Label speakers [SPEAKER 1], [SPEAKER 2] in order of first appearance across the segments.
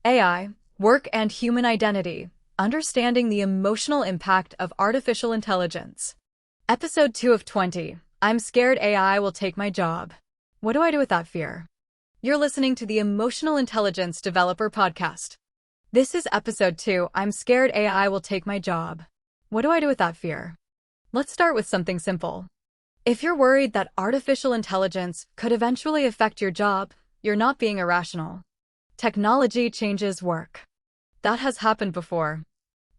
[SPEAKER 1] AI, Work and Human Identity, Understanding the Emotional Impact of Artificial Intelligence. Episode 2 of 20. I'm scared AI will take my job. What do I do with that fear? You're listening to the Emotional Intelligence Developer Podcast. This is episode 2. I'm scared AI will take my job. What do I do with that fear? Let's start with something simple. If you're worried that artificial intelligence could eventually affect your job, you're not being irrational. Technology changes work. That has happened before.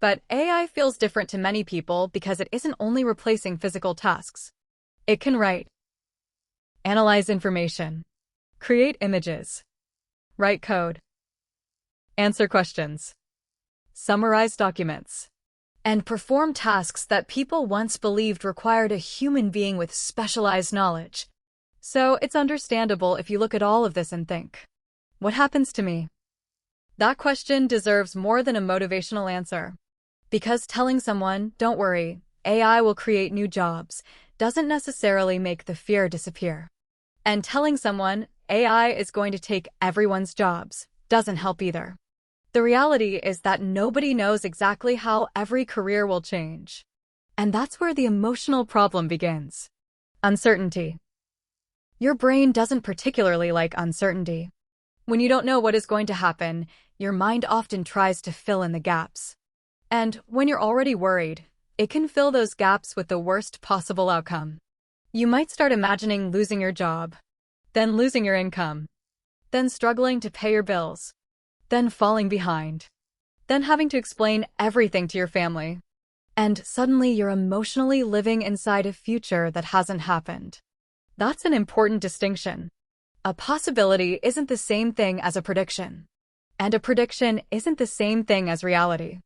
[SPEAKER 1] But AI feels different to many people because it isn't only replacing physical tasks. It can write, analyze information, create images, write code, answer questions, summarize documents, and perform tasks that people once believed required a human being with specialized knowledge. So it's understandable if you look at all of this and think, what happens to me? That question deserves more than a motivational answer. Because telling someone, don't worry, AI will create new jobs, doesn't necessarily make the fear disappear. And telling someone, AI is going to take everyone's jobs, doesn't help either. The reality is that nobody knows exactly how every career will change. And that's where the emotional problem begins. Uncertainty. Your brain doesn't particularly like uncertainty. When you don't know what is going to happen, your mind often tries to fill in the gaps. And when you're already worried, it can fill those gaps with the worst possible outcome. You might start imagining losing your job, then losing your income, then struggling to pay your bills, then falling behind, then having to explain everything to your family. And suddenly you're emotionally living inside a future that hasn't happened. That's an important distinction. A possibility isn't the same thing as a prediction. And a prediction isn't the same thing as reality.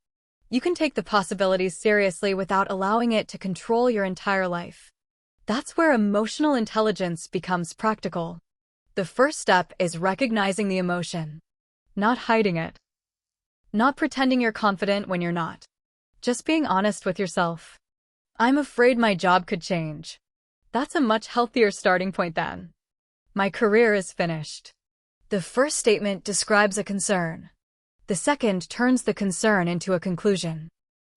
[SPEAKER 1] You can take the possibilities seriously without allowing it to control your entire life. That's where emotional intelligence becomes practical. The first step is recognizing the emotion, not hiding it. Not pretending you're confident when you're not. Just being honest with yourself. I'm afraid my job could change. That's a much healthier starting point than, my career is finished. The first statement describes a concern. The second turns the concern into a conclusion.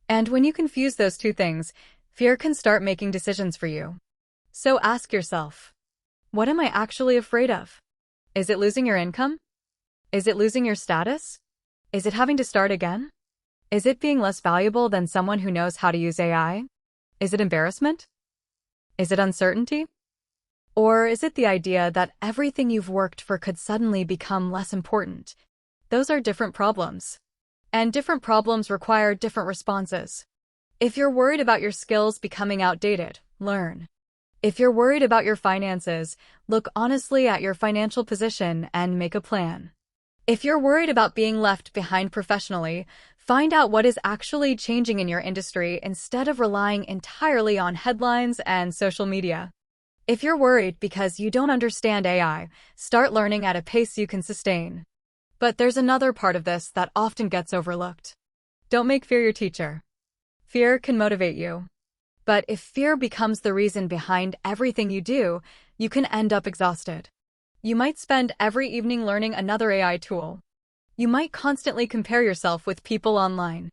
[SPEAKER 1] And when you confuse those two things, fear can start making decisions for you. So ask yourself, what am I actually afraid of? Is it losing your income? Is it losing your status? Is it having to start again? Is it being less valuable than someone who knows how to use AI? Is it embarrassment? Is it uncertainty? Or is it the idea that everything you've worked for could suddenly become less important? Those are different problems. And different problems require different responses. If you're worried about your skills becoming outdated, learn. If you're worried about your finances, look honestly at your financial position and make a plan. If you're worried about being left behind professionally, find out what is actually changing in your industry instead of relying entirely on headlines and social media. If you're worried because you don't understand AI, start learning at a pace you can sustain. But there's another part of this that often gets overlooked. Don't make fear your teacher. Fear can motivate you. But if fear becomes the reason behind everything you do, you can end up exhausted. You might spend every evening learning another AI tool. You might constantly compare yourself with people online.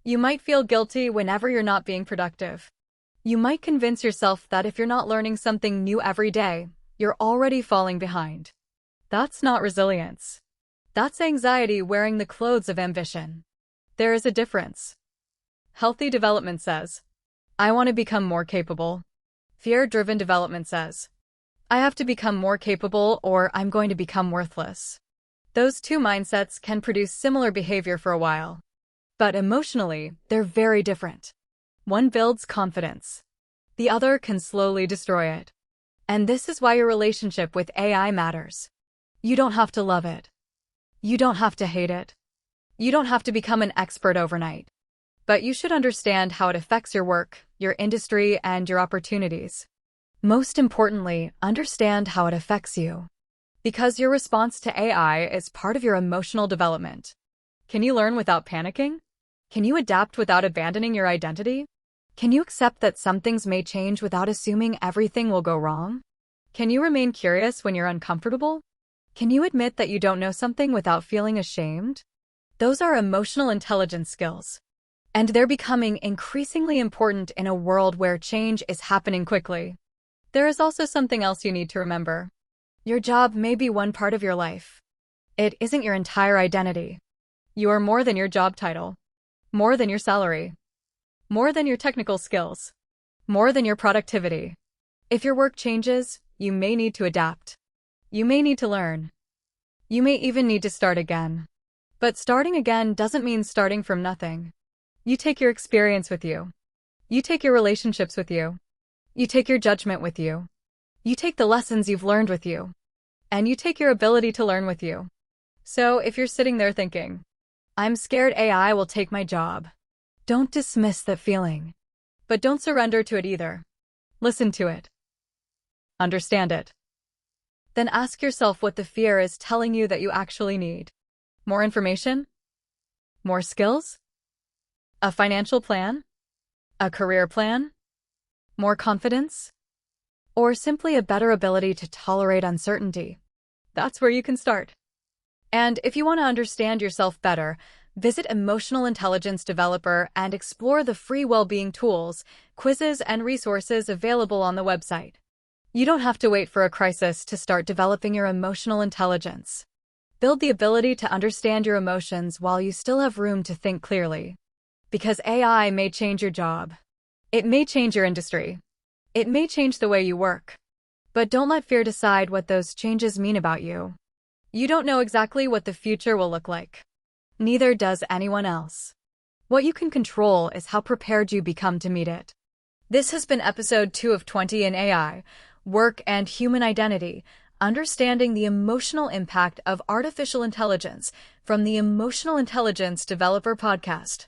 [SPEAKER 1] You might feel guilty whenever you're not being productive. You might convince yourself that if you're not learning something new every day, you're already falling behind. That's not resilience. That's anxiety wearing the clothes of ambition. There is a difference. Healthy development says, I want to become more capable. Fear-driven development says, I have to become more capable or I'm going to become worthless. Those two mindsets can produce similar behavior for a while. But emotionally, they're very different. One builds confidence. The other can slowly destroy it. And this is why your relationship with AI matters. You don't have to love it. You don't have to hate it. You don't have to become an expert overnight. But you should understand how it affects your work, your industry, and your opportunities. Most importantly, understand how it affects you. Because your response to AI is part of your emotional development. Can you learn without panicking? Can you adapt without abandoning your identity? Can you accept that some things may change without assuming everything will go wrong? Can you remain curious when you're uncomfortable? Can you admit that you don't know something without feeling ashamed? Those are emotional intelligence skills. And they're becoming increasingly important in a world where change is happening quickly. There is also something else you need to remember. Your job may be one part of your life. It isn't your entire identity. You are more than your job title, more than your salary, more than your technical skills, more than your productivity. If your work changes, you may need to adapt. You may need to learn. You may even need to start again. But starting again doesn't mean starting from nothing. You take your experience with you. You take your relationships with you. You take your judgment with you. You take the lessons you've learned with you. And you take your ability to learn with you. So if you're sitting there thinking, I'm scared AI will take my job, don't dismiss that feeling. But don't surrender to it either. Listen to it. Understand it. Then ask yourself what the fear is telling you that you actually need. More information? More skills? A financial plan? A career plan? More confidence? Or simply a better ability to tolerate uncertainty? That's where you can start. And if you want to understand yourself better, visit Emotional Intelligence Developer and explore the free well-being tools, quizzes, and resources available on the website. You don't have to wait for a crisis to start developing your emotional intelligence. Build the ability to understand your emotions while you still have room to think clearly. Because AI may change your job. It may change your industry. It may change the way you work. But don't let fear decide what those changes mean about you. You don't know exactly what the future will look like. Neither does anyone else. What you can control is how prepared you become to meet it. This has been episode 2 of 20 in AI, Work and Human Identity, Understanding the Emotional Impact of Artificial Intelligence from the Emotional Intelligence Developer Podcast.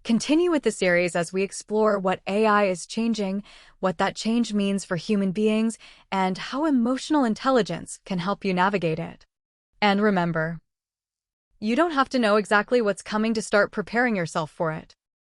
[SPEAKER 1] Continue with the series as we explore what AI is changing, what that change means for human beings, and how emotional intelligence can help you navigate it. And remember, you don't have to know exactly what's coming to start preparing yourself for it.